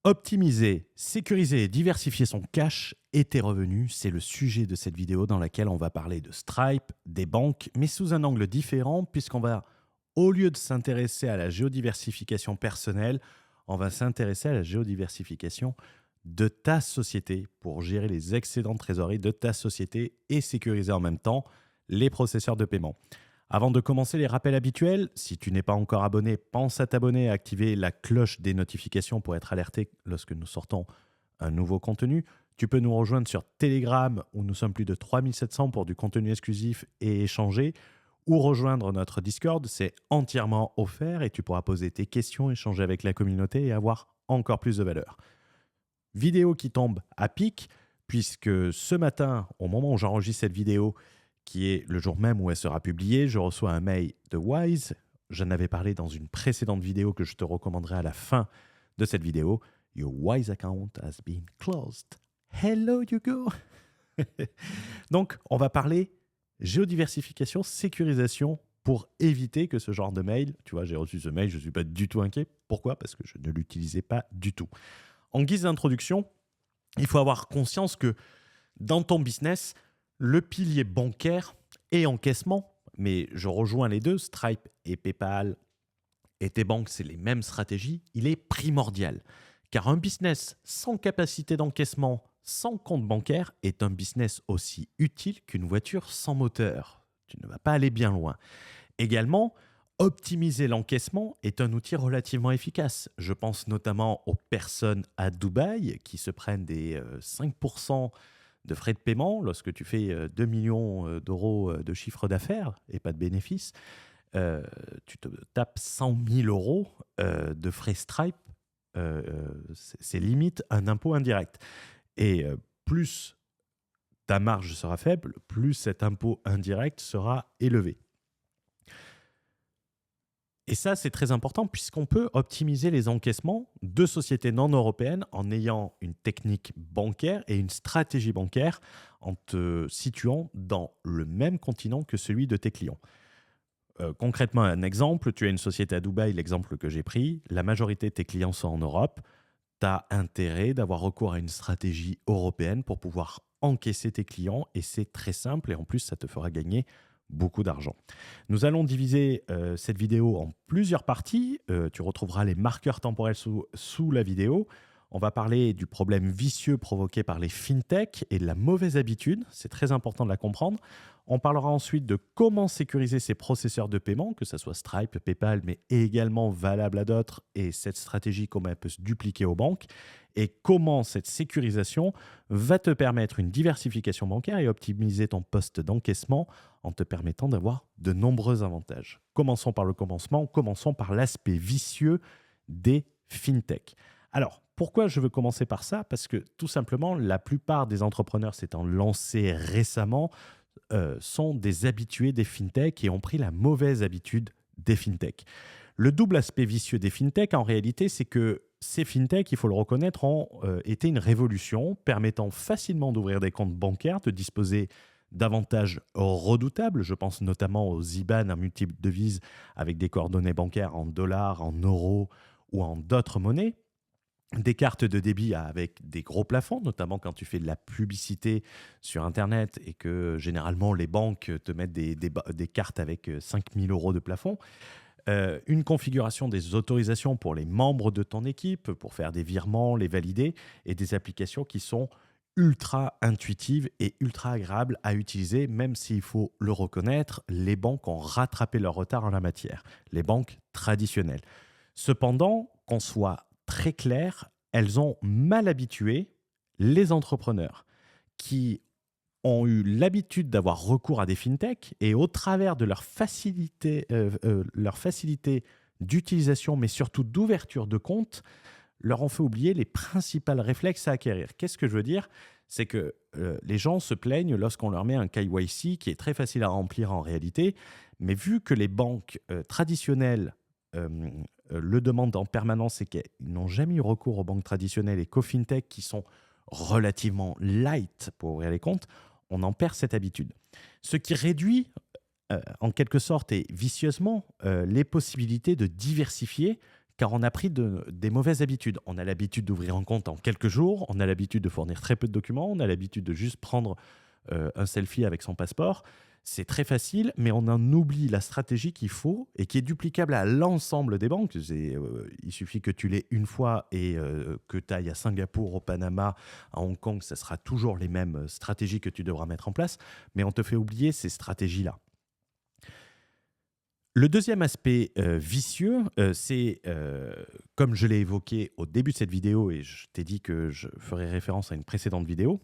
Optimiser, sécuriser et diversifier son cash et tes revenus, c'est le sujet de cette vidéo dans laquelle on va parler de Stripe, des banques, mais sous un angle différent puisqu'on va, au lieu de s'intéresser à la géodiversification personnelle, on va s'intéresser à la géodiversification de ta société pour gérer les excédents de trésorerie de ta société et sécuriser en même temps les processeurs de paiement. Avant de commencer les rappels habituels, si tu n'es pas encore abonné, pense à t'abonner et à activer la cloche des notifications pour être alerté lorsque nous sortons un nouveau contenu. Tu peux nous rejoindre sur Telegram où nous sommes plus de 3700 pour du contenu exclusif et échanger, ou rejoindre notre Discord, c'est entièrement offert et tu pourras poser tes questions, échanger avec la communauté et avoir encore plus de valeur. Vidéo qui tombe à pic puisque ce matin, au moment où j'enregistre cette vidéo, qui est le jour même où elle sera publiée, je reçois un mail de Wise. J'en avais parlé dans une précédente vidéo que je te recommanderai à la fin de cette vidéo. Your Wise account has been closed. Hello Hugo. Donc, on va parler géodiversification, sécurisation pour éviter que ce genre de mail, tu vois, j'ai reçu ce mail, je ne suis pas du tout inquiet. Pourquoi ? Parce que je ne l'utilisais pas du tout. En guise d'introduction, il faut avoir conscience que dans ton business, le pilier bancaire et encaissement, mais je rejoins les deux, Stripe et PayPal et tes banques, c'est les mêmes stratégies, il est primordial. Car un business sans capacité d'encaissement, sans compte bancaire, est un business aussi utile qu'une voiture sans moteur. Tu ne vas pas aller bien loin. Également, optimiser l'encaissement est un outil relativement efficace. Je pense notamment aux personnes à Dubaï qui se prennent des 5% de frais de paiement lorsque tu fais 2 millions d'euros de chiffre d'affaires et pas de bénéfices. Tu te tapes 100 000 euros de frais Stripe. C'est limite un impôt indirect. Et plus ta marge sera faible, plus cet impôt indirect sera élevé. Et ça, c'est très important puisqu'on peut optimiser les encaissements de sociétés non européennes en ayant une technique bancaire et une stratégie bancaire en te situant dans le même continent que celui de tes clients. Concrètement, un exemple, tu as une société à Dubaï, l'exemple que j'ai pris, la majorité de tes clients sont en Europe, tu as intérêt d'avoir recours à une stratégie européenne pour pouvoir encaisser tes clients et c'est très simple et en plus, ça te fera gagner beaucoup d'argent. Nous allons diviser cette vidéo en plusieurs parties. Tu retrouveras les marqueurs temporels sous la vidéo. On va parler du problème vicieux provoqué par les fintechs et de la mauvaise habitude. C'est très important de la comprendre. On parlera ensuite de comment sécuriser ces processeurs de paiement, que ce soit Stripe, PayPal, mais également valable à d'autres, et cette stratégie, comment elle peut se dupliquer aux banques, et comment cette sécurisation va te permettre une diversification bancaire et optimiser ton poste d'encaissement en te permettant d'avoir de nombreux avantages. Commençons par le commencement, commençons par l'aspect vicieux des fintechs. Alors, pourquoi je veux commencer par ça ? Parce que tout simplement, la plupart des entrepreneurs s'étant lancés récemment sont des habitués des fintechs et ont pris la mauvaise habitude des fintechs. Le double aspect vicieux des fintechs, en réalité, c'est que ces fintechs, il faut le reconnaître, ont été une révolution permettant facilement d'ouvrir des comptes bancaires, de disposer d'avantages redoutables. Je pense notamment aux IBAN en multiples devises avec des coordonnées bancaires en dollars, en euros ou en d'autres monnaies. Des cartes de débit avec des gros plafonds, notamment quand tu fais de la publicité sur Internet et que généralement les banques te mettent des cartes avec 5 000 euros de plafond. Une configuration des autorisations pour les membres de ton équipe, pour faire des virements, les valider, et des applications qui sont ultra intuitives et ultra agréables à utiliser, même s'il faut le reconnaître, les banques ont rattrapé leur retard en la matière, les banques traditionnelles. Cependant, qu'on soit très clair, elles ont mal habitué les entrepreneurs qui ont eu l'habitude d'avoir recours à des fintechs et au travers de leur facilité d'utilisation, mais surtout d'ouverture de compte, leur ont fait oublier les principaux réflexes à acquérir. Qu'est-ce que je veux dire ? C'est que les gens se plaignent lorsqu'on leur met un KYC qui est très facile à remplir en réalité, mais vu que les banques traditionnelles le demandent en permanence et qu'ils n'ont jamais eu recours aux banques traditionnelles et qu'aux fintechs qui sont relativement light pour ouvrir les comptes, on en perd cette habitude. Ce qui réduit en quelque sorte et vicieusement les possibilités de diversifier car on a pris des mauvaises habitudes. On a l'habitude d'ouvrir un compte en quelques jours, on a l'habitude de fournir très peu de documents, on a l'habitude de juste prendre un selfie avec son passeport. C'est très facile, mais on en oublie la stratégie qu'il faut et qui est duplicable à l'ensemble des banques. Il suffit que tu l'aies une fois et que tu ailles à Singapour, au Panama, à Hong Kong, ça sera toujours les mêmes stratégies que tu devras mettre en place, mais on te fait oublier ces stratégies-là. Le deuxième aspect vicieux, c'est, comme je l'ai évoqué au début de cette vidéo et je t'ai dit que je ferai référence à une précédente vidéo,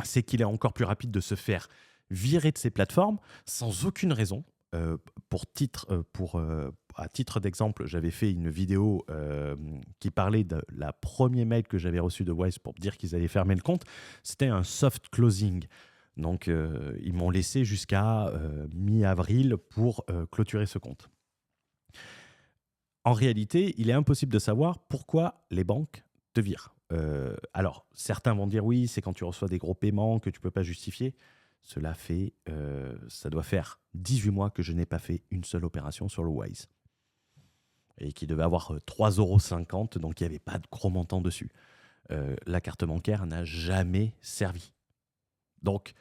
c'est qu'il est encore plus rapide de se faire virer de ces plateformes sans aucune raison. À titre d'exemple, j'avais fait une vidéo qui parlait de la premier mail que j'avais reçu de Wise pour dire qu'ils allaient fermer le compte. C'était un soft closing. Donc, ils m'ont laissé jusqu'à mi-avril pour clôturer ce compte. En réalité, il est impossible de savoir pourquoi les banques te virent. Alors, certains vont dire oui, c'est quand tu reçois des gros paiements que tu ne peux pas justifier. Ça doit faire 18 mois que je n'ai pas fait une seule opération sur le Wise. Et qui devait avoir 3,50 €, donc il n'y avait pas de gros montant dessus. La carte bancaire n'a jamais servi. Donc,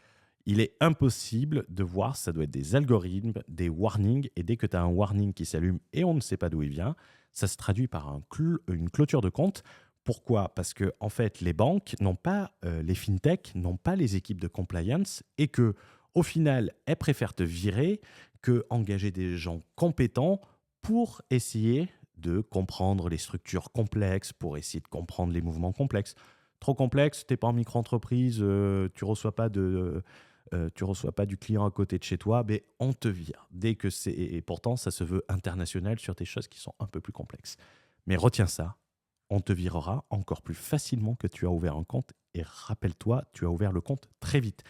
il est impossible de voir, ça doit être des algorithmes, des warnings, et dès que tu as un warning qui s'allume et on ne sait pas d'où il vient, ça se traduit par une clôture de compte. Pourquoi ? Parce que en fait, les banques n'ont pas, les fintechs n'ont pas les équipes de compliance et que, au final, elles préfèrent te virer que engager des gens compétents pour essayer de comprendre les structures complexes, pour essayer de comprendre les mouvements complexes. Trop complexe, tu n'es pas en micro-entreprise, tu ne reçois pas du client à côté de chez toi, mais on te vire. Et pourtant, ça se veut international sur des choses qui sont un peu plus complexes. Mais retiens ça, on te virera encore plus facilement que tu as ouvert un compte. Et rappelle-toi, tu as ouvert le compte très vite.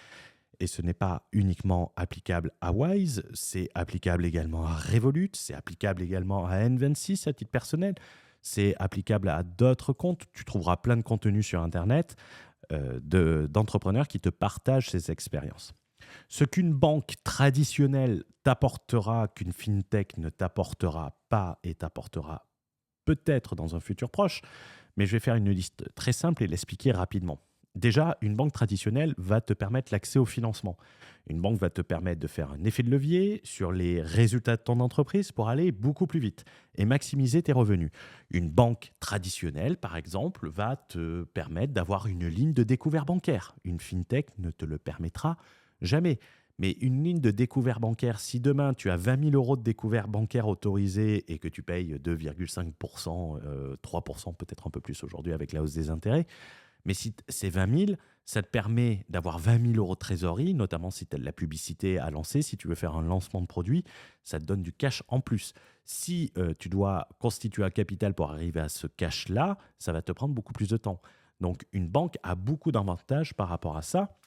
Et ce n'est pas uniquement applicable à Wise, c'est applicable également à Revolut, c'est applicable également à N26 à titre personnel, c'est applicable à d'autres comptes. Tu trouveras plein de contenus sur Internet d'entrepreneurs qui te partagent ces expériences. Ce qu'une banque traditionnelle t'apportera, qu'une fintech ne t'apportera pas et t'apportera peut-être dans un futur proche, mais je vais faire une liste très simple et l'expliquer rapidement. Déjà, une banque traditionnelle va te permettre l'accès au financement. Une banque va te permettre de faire un effet de levier sur les résultats de ton entreprise pour aller beaucoup plus vite et maximiser tes revenus. Une banque traditionnelle, par exemple, va te permettre d'avoir une ligne de découvert bancaire. Une fintech ne te le permettra jamais. Mais une ligne de découvert bancaire, si demain tu as 20 000 € de découvert bancaire autorisé et que tu payes 2,5%, 3%, peut-être un peu plus aujourd'hui avec la hausse des intérêts, mais si c'est 20 000, ça te permet d'avoir 20 000 € de trésorerie, notamment si tu as de la publicité à lancer, si tu veux faire un lancement de produit, ça te donne du cash en plus. Si tu dois constituer un capital pour arriver à ce cash-là, ça va te prendre beaucoup plus de temps. Donc une banque a beaucoup d'avantages par rapport à ça.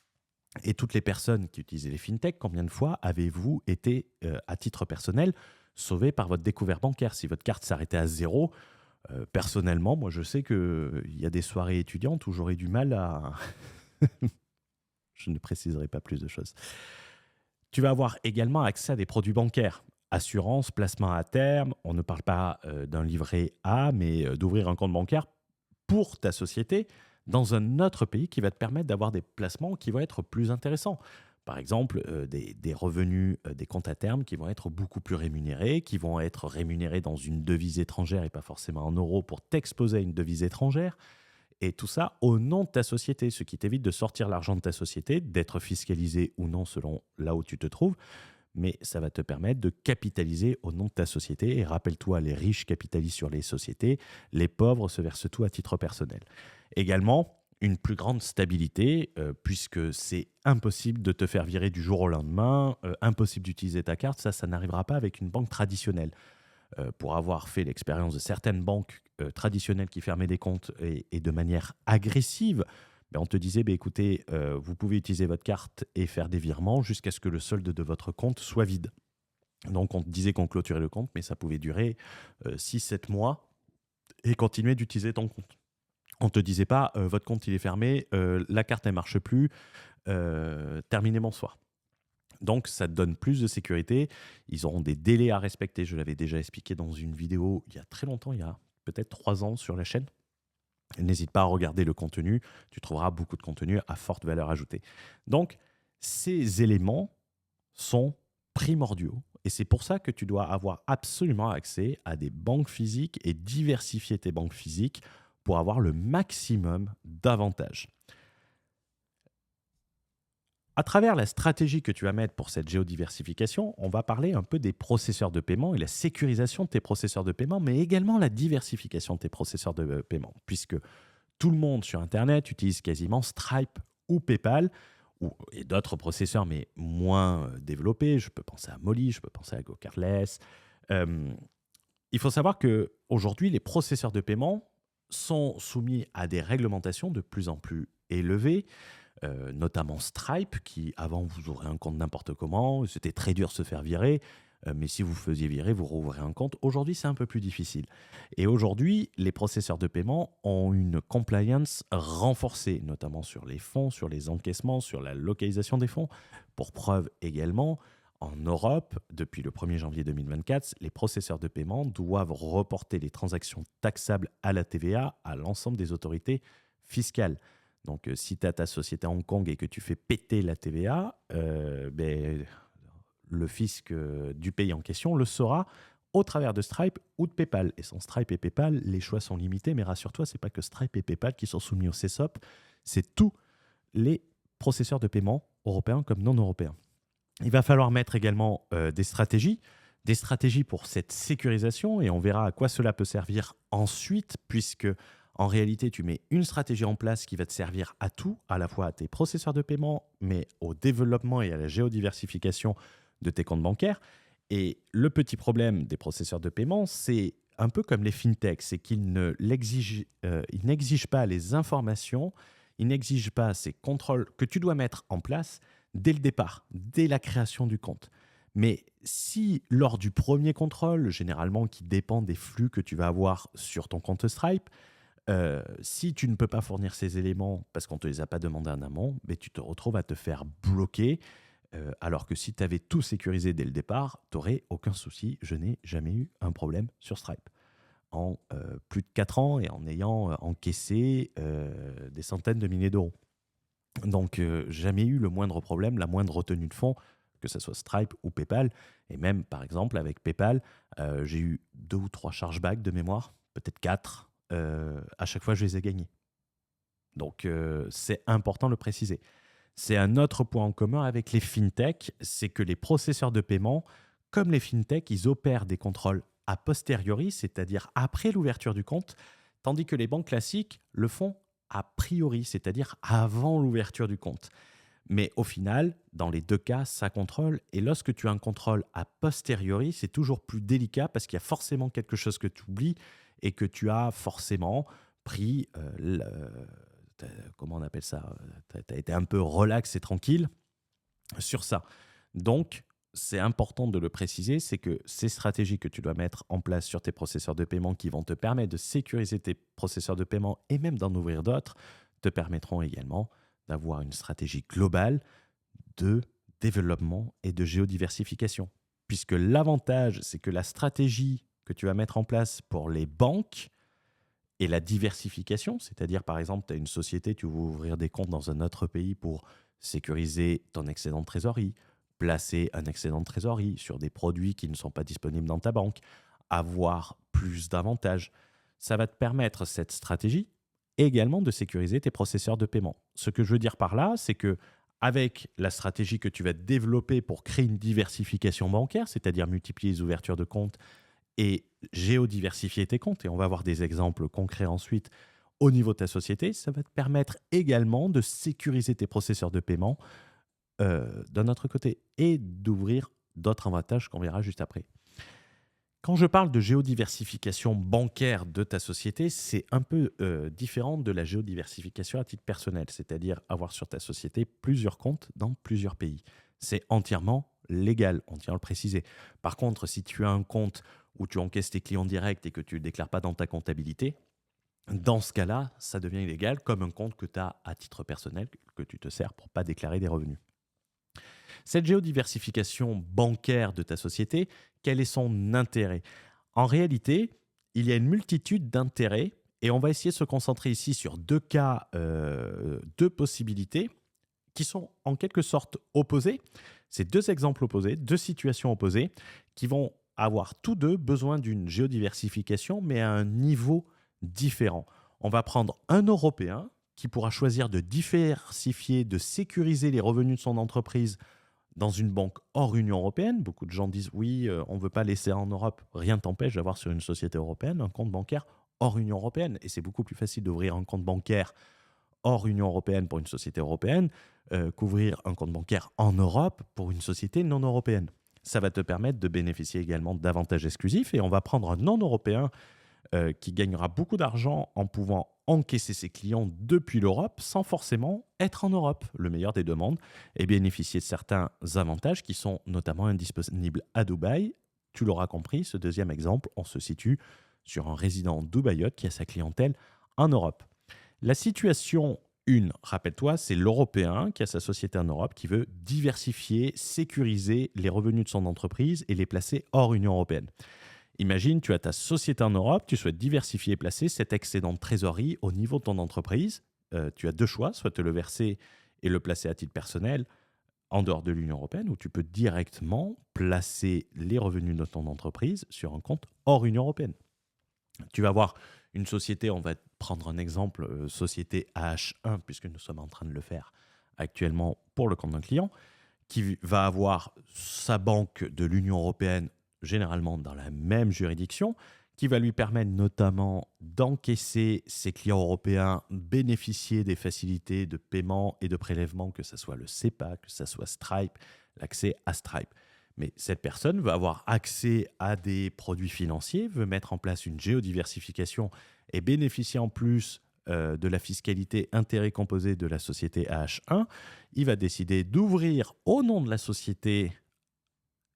Et toutes les personnes qui utilisaient les fintechs, combien de fois avez-vous été, à titre personnel, sauvé par votre découvert bancaire ? Si votre carte s'arrêtait à zéro, personnellement, moi je sais qu'il y a des soirées étudiantes où j'aurais du mal à... Je ne préciserai pas plus de choses. Tu vas avoir également accès à des produits bancaires. Assurance, placement à terme, on ne parle pas d'un livret A, mais d'ouvrir un compte bancaire pour ta société dans un autre pays qui va te permettre d'avoir des placements qui vont être plus intéressants. Par exemple, des revenus, des comptes à terme qui vont être beaucoup plus rémunérés, qui vont être rémunérés dans une devise étrangère et pas forcément en euros pour t'exposer à une devise étrangère. Et tout ça au nom de ta société, ce qui t'évite de sortir l'argent de ta société, d'être fiscalisé ou non selon là où tu te trouves. Mais ça va te permettre de capitaliser au nom de ta société. Et rappelle-toi, les riches capitalisent sur les sociétés, les pauvres se versent tout à titre personnel. Également, une plus grande stabilité, puisque c'est impossible de te faire virer du jour au lendemain, impossible d'utiliser ta carte, ça n'arrivera pas avec une banque traditionnelle. Pour avoir fait l'expérience de certaines banques traditionnelles qui fermaient des comptes et de manière agressive, ben on te disait, ben écoutez, vous pouvez utiliser votre carte et faire des virements jusqu'à ce que le solde de votre compte soit vide. Donc on te disait qu'on clôturait le compte, mais ça pouvait durer 6-7 mois et continuer d'utiliser ton compte. On ne te disait pas, votre compte il est fermé, la carte elle ne marche plus, terminez bonsoir. Donc, ça te donne plus de sécurité. Ils auront des délais à respecter. Je l'avais déjà expliqué dans une vidéo il y a très longtemps, il y a peut-être 3 ans sur la chaîne. N'hésite pas à regarder le contenu, tu trouveras beaucoup de contenu à forte valeur ajoutée. Donc, ces éléments sont primordiaux et c'est pour ça que tu dois avoir absolument accès à des banques physiques et diversifier tes banques physiques pour avoir le maximum d'avantages. À travers la stratégie que tu vas mettre pour cette géodiversification, on va parler un peu des processeurs de paiement et la sécurisation de tes processeurs de paiement, mais également la diversification de tes processeurs de paiement, puisque tout le monde sur Internet utilise quasiment Stripe ou PayPal, et d'autres processeurs, mais moins développés. Je peux penser à Molly, je peux penser à GoCardless. Euh, il faut savoir qu'aujourd'hui, les processeurs de paiement sont soumis à des réglementations de plus en plus élevées, notamment Stripe, qui avant vous ouvrez un compte n'importe comment, c'était très dur de se faire virer, mais si vous faisiez virer, vous rouvrez un compte. Aujourd'hui, c'est un peu plus difficile. Et aujourd'hui, les processeurs de paiement ont une compliance renforcée, notamment sur les fonds, sur les encaissements, sur la localisation des fonds. Pour preuve également, en Europe, depuis le 1er janvier 2024, les processeurs de paiement doivent reporter les transactions taxables à la TVA à l'ensemble des autorités fiscales. Donc, si tu as ta société à Hong Kong et que tu fais péter la TVA, le fisc du pays en question le saura au travers de Stripe ou de PayPal. Et sans Stripe et PayPal, les choix sont limités, mais rassure-toi, ce n'est pas que Stripe et PayPal qui sont soumis au CESOP, c'est tous les processeurs de paiement européens comme non européens. Il va falloir mettre également des stratégies pour cette sécurisation, et on verra à quoi cela peut servir ensuite, puisque en réalité, tu mets une stratégie en place qui va te servir à tout, à la fois à tes processeurs de paiement, mais au développement et à la géodiversification de tes comptes bancaires. Et le petit problème des processeurs de paiement, c'est un peu comme les fintechs, c'est qu'ils ils n'exigent pas les informations, ils n'exigent pas ces contrôles que tu dois mettre en place dès le départ, dès la création du compte. Mais si lors du premier contrôle, généralement qui dépend des flux que tu vas avoir sur ton compte Stripe, si tu ne peux pas fournir ces éléments parce qu'on ne te les a pas demandés en amont, mais tu te retrouves à te faire bloquer. Alors que si tu avais tout sécurisé dès le départ, tu n'aurais aucun souci. Je n'ai jamais eu un problème sur Stripe. En plus de 4 ans et en ayant encaissé des centaines de milliers d'euros. Donc, jamais eu le moindre problème, la moindre retenue de fonds, que ce soit Stripe ou PayPal. Et même, par exemple, avec PayPal, j'ai eu 2 ou 3 chargebacks de mémoire, peut-être 4. À chaque fois, je les ai gagnés. Donc, c'est important de le préciser. C'est un autre point en commun avec les fintechs, c'est que les processeurs de paiement, comme les fintechs, ils opèrent des contrôles a posteriori, c'est-à-dire après l'ouverture du compte, tandis que les banques classiques le font a priori, c'est-à-dire avant l'ouverture du compte. Mais au final, dans les deux cas, ça contrôle. Et lorsque tu as un contrôle a posteriori, c'est toujours plus délicat parce qu'il y a forcément quelque chose que tu oublies et que tu as forcément pris, comment on appelle ça, tu as été un peu relax et tranquille sur ça. Donc, c'est important de le préciser, c'est que ces stratégies que tu dois mettre en place sur tes processeurs de paiement qui vont te permettre de sécuriser tes processeurs de paiement et même d'en ouvrir d'autres, te permettront également d'avoir une stratégie globale de développement et de géodiversification. Puisque l'avantage, c'est que la stratégie que tu vas mettre en place pour les banques et la diversification, c'est-à-dire par exemple, tu as une société, tu veux ouvrir des comptes dans un autre pays pour sécuriser ton excédent de trésorerie, placer un excédent de trésorerie sur des produits qui ne sont pas disponibles dans ta banque, avoir plus d'avantages. Ça va te permettre, cette stratégie, également de sécuriser tes processeurs de paiement. Ce que je veux dire par là, c'est que avec la stratégie que tu vas développer pour créer une diversification bancaire, c'est-à-dire multiplier les ouvertures de comptes et géodiversifier tes comptes, et on va voir des exemples concrets ensuite au niveau de ta société, ça va te permettre également de sécuriser tes processeurs de paiement d'un autre côté et d'ouvrir d'autres avantages qu'on verra juste après. Quand je parle de géodiversification bancaire de ta société, c'est un peu différent de la géodiversification à titre personnel, c'est-à-dire avoir sur ta société plusieurs comptes dans plusieurs pays. C'est entièrement légal, on tient à le préciser. Par contre, si tu as un compte où tu encaisses tes clients directs et que tu ne le déclares pas dans ta comptabilité, dans ce cas-là, ça devient illégal comme un compte que tu as à titre personnel, que tu te sers pour ne pas déclarer des revenus. Cette géodiversification bancaire de ta société, quel est son intérêt? En réalité, il y a une multitude d'intérêts et on va essayer de se concentrer ici sur deux cas, deux possibilités qui sont en quelque sorte opposés. C'est deux exemples opposés, deux situations opposées qui vont avoir tous deux besoin d'une géodiversification, mais à un niveau différent. On va prendre un Européen qui pourra choisir de diversifier, de sécuriser les revenus de son entreprise dans une banque hors Union européenne. Beaucoup de gens disent oui, on ne veut pas laisser en Europe. Rien ne t'empêche d'avoir sur une société européenne un compte bancaire hors Union européenne. Et c'est beaucoup plus facile d'ouvrir un compte bancaire hors Union européenne pour une société européenne qu'ouvrir un compte bancaire en Europe pour une société non européenne. Ça va te permettre de bénéficier également d'avantages exclusifs et on va prendre un non-européen qui gagnera beaucoup d'argent en pouvant encaisser ses clients depuis l'Europe sans forcément être en Europe, le meilleur des deux mondes, et bénéficier de certains avantages qui sont notamment indisponibles à Dubaï. Tu l'auras compris, ce deuxième exemple, on se situe sur un résident dubaïote qui a sa clientèle en Europe. La situation 1, rappelle-toi, c'est l'Européen qui a sa société en Europe qui veut diversifier, sécuriser les revenus de son entreprise et les placer hors Union européenne. Imagine, tu as ta société en Europe, tu souhaites diversifier et placer cet excédent de trésorerie au niveau de ton entreprise. Tu as deux choix, soit te le verser et le placer à titre personnel en dehors de l'Union européenne, ou tu peux directement placer les revenus de ton entreprise sur un compte hors Union européenne. Tu vas avoir une société, on va prendre un exemple, société AH1, puisque nous sommes en train de le faire actuellement pour le compte d'un client, qui va avoir sa banque de l'Union européenne généralement dans la même juridiction, qui va lui permettre notamment d'encaisser ses clients européens, bénéficier des facilités de paiement et de prélèvement, que ce soit le SEPA, que ce soit Stripe, l'accès à Stripe. Mais cette personne va avoir accès à des produits financiers, veut mettre en place une géodiversification et bénéficier en plus de la fiscalité intérêt composé de la société AH1. Il va décider d'ouvrir au nom de la société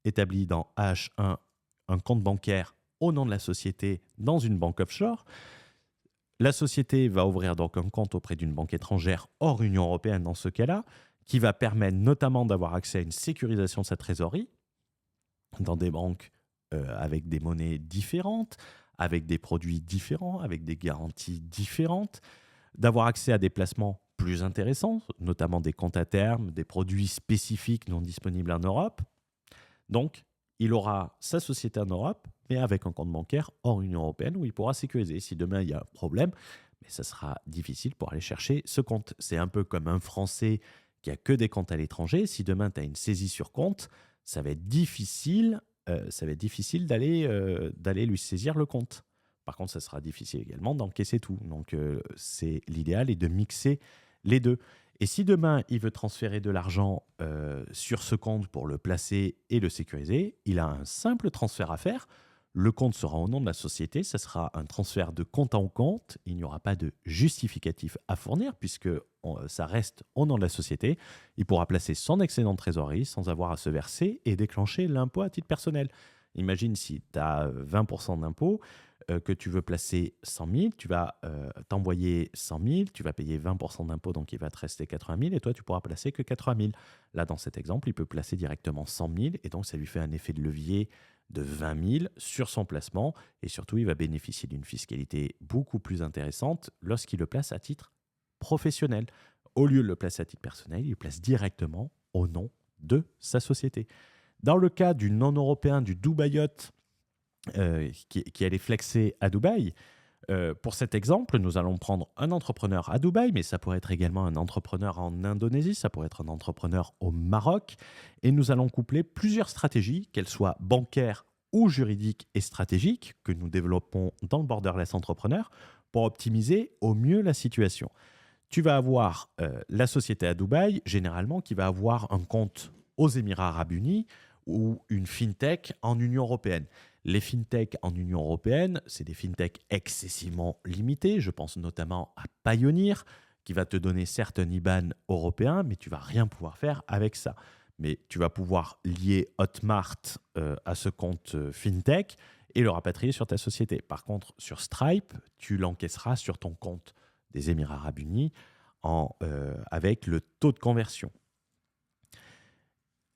établie dans AH1 un compte bancaire au nom de la société dans une banque offshore. La société va ouvrir donc un compte auprès d'une banque étrangère hors Union européenne dans ce cas-là, qui va permettre notamment d'avoir accès à une sécurisation de sa trésorerie dans des banques avec des monnaies différentes, avec des produits différents, avec des garanties différentes, d'avoir accès à des placements plus intéressants, notamment des comptes à terme, des produits spécifiques non disponibles en Europe. Donc, il aura sa société en Europe, mais avec un compte bancaire hors Union européenne où il pourra sécuriser. Si demain il y a un problème, mais ça sera difficile pour aller chercher ce compte. C'est un peu comme un Français qui a que des comptes à l'étranger. Si demain tu as une saisie sur compte, ça va être difficile, d'aller lui saisir le compte. Par contre, ça sera difficile également d'encaisser tout. Donc, c'est l'idéal est de mixer les deux. Et si demain, il veut transférer de l'argent sur ce compte pour le placer et le sécuriser, il a un simple transfert à faire. Le compte sera au nom de la société. Ça sera un transfert de compte en compte. Il n'y aura pas de justificatif à fournir puisque ça reste au nom de la société. Il pourra placer son excédent de trésorerie sans avoir à se verser et déclencher l'impôt à titre personnel. Imagine si tu as 20% d'impôt, que tu veux placer 100 000, tu vas t'envoyer 100 000, tu vas payer 20% d'impôt, donc il va te rester 80 000 et toi, tu pourras placer que 80 000. Là, dans cet exemple, il peut placer directement 100 000 et donc ça lui fait un effet de levier de 20 000 sur son placement et surtout, il va bénéficier d'une fiscalité beaucoup plus intéressante lorsqu'il le place à titre professionnel. Au lieu de le placer à titre personnel, il le place directement au nom de sa société. Dans le cas du non-européen, du Dubaïote, qui allait flexer à Dubaï, pour cet exemple, nous allons prendre un entrepreneur à Dubaï, mais ça pourrait être également un entrepreneur en Indonésie, ça pourrait être un entrepreneur au Maroc, et nous allons coupler plusieurs stratégies, qu'elles soient bancaires ou juridiques et stratégiques, que nous développons dans le Borderless Entrepreneur, pour optimiser au mieux la situation. Tu vas avoir la société à Dubaï, généralement, qui va avoir un compte aux Émirats Arabes Unis ou une fintech en Union européenne. Les fintechs en Union européenne, c'est des fintechs excessivement limités. Je pense notamment à Payoneer, qui va te donner certes un IBAN européen, mais tu ne vas rien pouvoir faire avec ça. Mais tu vas pouvoir lier Hotmart à ce compte fintech et le rapatrier sur ta société. Par contre, sur Stripe, tu l'encaisseras sur ton compte des Émirats Arabes Unis avec le taux de conversion.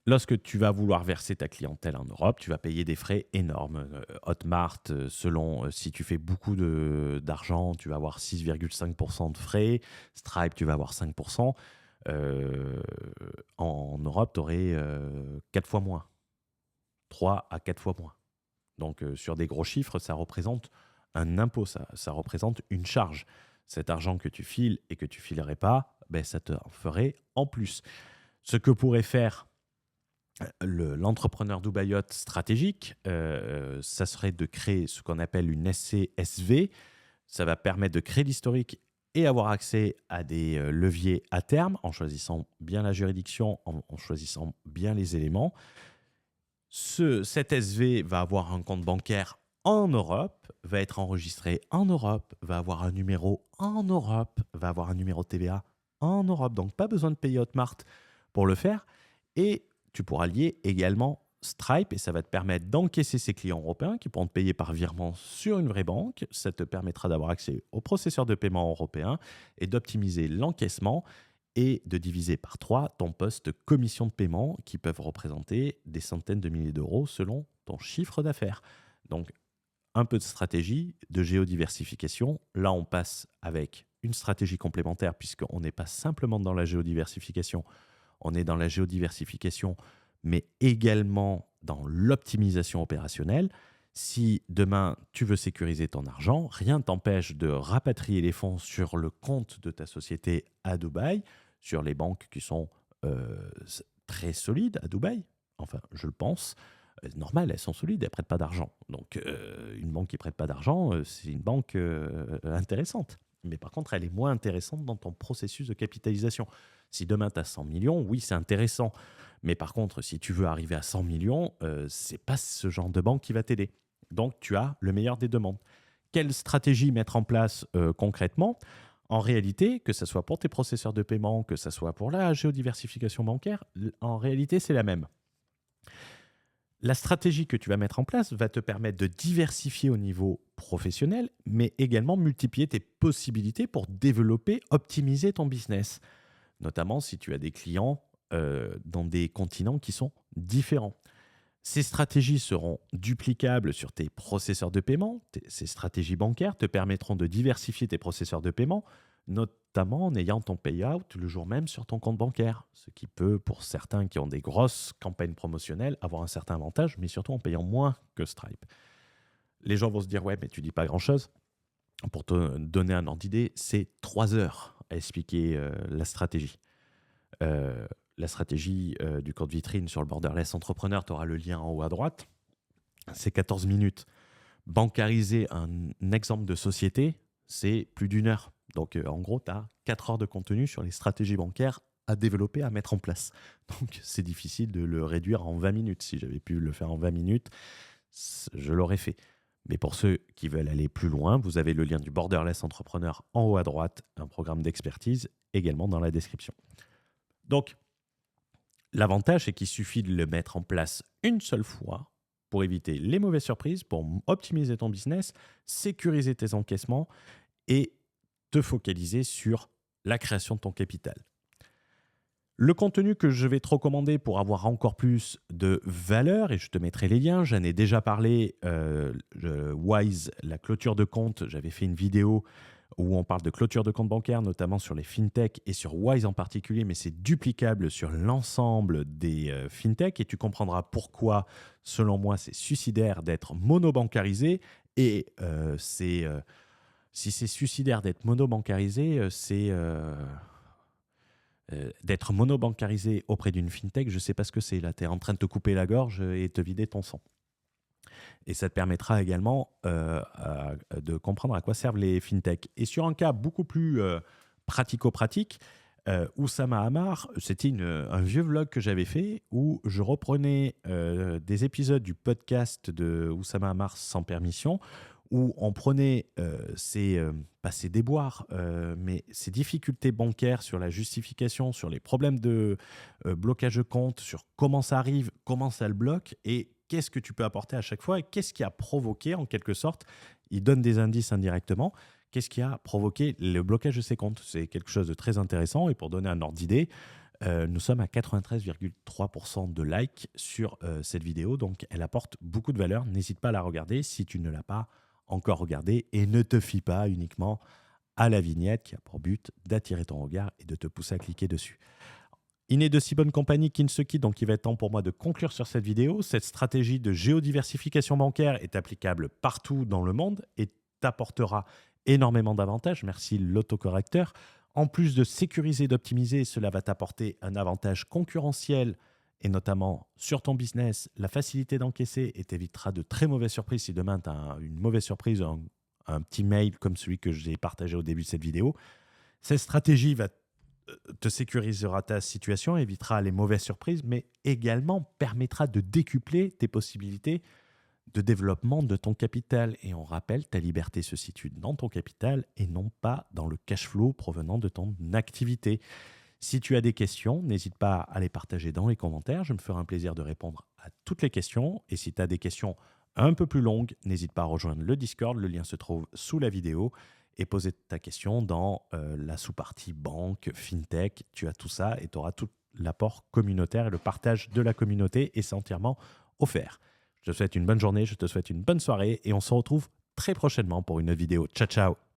Lorsque tu vas vouloir verser ta clientèle en Europe, tu vas payer des frais énormes. Hotmart, selon si tu fais beaucoup d'argent, tu vas avoir 6,5% de frais. Stripe, tu vas avoir 5%. Euh, En Europe, tu aurais 4 fois moins, 3 à 4 fois moins. Donc, sur des gros chiffres, ça représente un impôt, ça représente une charge. Cet argent que tu files et que tu filerais pas, ben, ça te en ferait en plus. Ce que pourrait faire l'entrepreneur Dubaïote stratégique, ça serait de créer ce qu'on appelle une SCSV. Ça va permettre de créer l'historique et avoir accès à des leviers à terme en choisissant bien la juridiction, en choisissant bien les éléments. Cet SV va avoir un compte bancaire en Europe, va être enregistré en Europe, va avoir un numéro en Europe, va avoir un numéro de TVA en Europe. Donc, pas besoin de payer Hotmart pour le faire. Et tu pourras lier également Stripe et ça va te permettre d'encaisser ces clients européens qui pourront te payer par virement sur une vraie banque. Ça te permettra d'avoir accès au processeur de paiement européen et d'optimiser l'encaissement et de diviser par 3 ton poste de commission de paiement qui peuvent représenter des centaines de milliers d'euros selon ton chiffre d'affaires. Donc, un peu de stratégie, de géodiversification. Là, on passe avec une stratégie complémentaire puisqu'on n'est pas simplement dans la géodiversification, on est dans la géodiversification, mais également dans l'optimisation opérationnelle. Si demain, tu veux sécuriser ton argent, rien ne t'empêche de rapatrier les fonds sur le compte de ta société à Dubaï, sur les banques qui sont très solides à Dubaï. Enfin, je le pense. Normal, elles sont solides, elles ne prêtent pas d'argent. Donc, une banque qui ne prête pas d'argent, c'est une banque intéressante. Mais par contre, elle est moins intéressante dans ton processus de capitalisation. Si demain, tu as 100 millions, oui, c'est intéressant. Mais par contre, si tu veux arriver à 100 millions, ce n'est pas ce genre de banque qui va t'aider. Donc, tu as le meilleur des deux mondes. Quelle stratégie mettre en place concrètement ? En réalité, que ce soit pour tes processeurs de paiement, que ce soit pour la géodiversification bancaire, en réalité, c'est la même. La stratégie que tu vas mettre en place va te permettre de diversifier au niveau professionnel, mais également multiplier tes possibilités pour développer, optimiser ton business, notamment si tu as des clients dans des continents qui sont différents. Ces stratégies seront duplicables sur tes processeurs de paiement. Ces stratégies bancaires te permettront de diversifier tes processeurs de paiement, notamment en ayant ton payout le jour même sur ton compte bancaire. Ce qui peut, pour certains qui ont des grosses campagnes promotionnelles, avoir un certain avantage, mais surtout en payant moins que Stripe. Les gens vont se dire « Ouais, mais tu dis pas grand-chose ». Pour te donner un ordre d'idée, c'est 3 heures à expliquer la stratégie. La stratégie du code vitrine sur le Borderless Entrepreneur, tu auras le lien en haut à droite. C'est 14 minutes. Bancariser un exemple de société, c'est plus d'1 heure. Donc, en gros, tu as 4 heures de contenu sur les stratégies bancaires à développer, à mettre en place. Donc, c'est difficile de le réduire en 20 minutes. Si j'avais pu le faire en 20 minutes, je l'aurais fait. Mais pour ceux qui veulent aller plus loin, vous avez le lien du Borderless Entrepreneur en haut à droite, un programme d'expertise également dans la description. Donc, l'avantage, c'est qu'il suffit de le mettre en place une seule fois pour éviter les mauvaises surprises, pour optimiser ton business, sécuriser tes encaissements et te focaliser sur la création de ton capital. Le contenu que je vais te recommander pour avoir encore plus de valeur, et je te mettrai les liens, j'en ai déjà parlé, Wise, la clôture de compte, j'avais fait une vidéo où on parle de clôture de compte bancaire, notamment sur les fintech et sur Wise en particulier, mais c'est duplicable sur l'ensemble des fintech et tu comprendras pourquoi, selon moi, c'est suicidaire d'être monobancarisé et si c'est suicidaire d'être monobancarisé, c'est d'être monobancarisé auprès d'une fintech, je ne sais pas ce que c'est. Là, tu es en train de te couper la gorge et te vider ton sang. Et ça te permettra également de comprendre à quoi servent les fintechs. Et sur un cas beaucoup plus pratico-pratique, Oussama Ammar, c'était un vieux vlog que j'avais fait où je reprenais des épisodes du podcast de Oussama Ammar sans permission, où on prenait pas ses déboires, mais ses difficultés bancaires sur la justification, sur les problèmes de blocage de compte, sur comment ça arrive, comment ça le bloque et qu'est-ce que tu peux apporter à chaque fois et qu'est-ce qui a provoqué, en quelque sorte, il donne des indices indirectement, qu'est-ce qui a provoqué le blocage de ces comptes. C'est quelque chose de très intéressant et pour donner un ordre d'idée, Nous sommes à 93,3% de likes sur cette vidéo, donc elle apporte beaucoup de valeur. N'hésite pas à la regarder si tu ne l'as pas encore regardée et ne te fie pas uniquement à la vignette qui a pour but d'attirer ton regard et de te pousser à cliquer dessus. Il n'est de si bonne compagnie qu'il ne se quitte, donc il va être temps pour moi de conclure sur cette vidéo. Cette stratégie de géodiversification bancaire est applicable partout dans le monde et t'apportera énormément d'avantages. Merci l'autocorrecteur. En plus de sécuriser et d'optimiser, cela va t'apporter un avantage concurrentiel et notamment sur ton business, la facilité d'encaisser et t'évitera de très mauvaises surprises. Si demain tu as une mauvaise surprise, un petit mail comme celui que j'ai partagé au début de cette vidéo, cette stratégie te sécurisera ta situation, évitera les mauvaises surprises, mais également permettra de décupler tes possibilités de développement de ton capital. Et on rappelle, ta liberté se situe dans ton capital et non pas dans le cash flow provenant de ton activité. Si tu as des questions, n'hésite pas à les partager dans les commentaires. Je me ferai un plaisir de répondre à toutes les questions. Et si tu as des questions un peu plus longues, n'hésite pas à rejoindre le Discord. Le lien se trouve sous la vidéo. Et poser ta question dans la sous-partie banque, fintech. Tu as tout ça et tu auras tout l'apport communautaire et le partage de la communauté et c'est entièrement offert. Je te souhaite une bonne journée, je te souhaite une bonne soirée et on se retrouve très prochainement pour une vidéo. Ciao, ciao!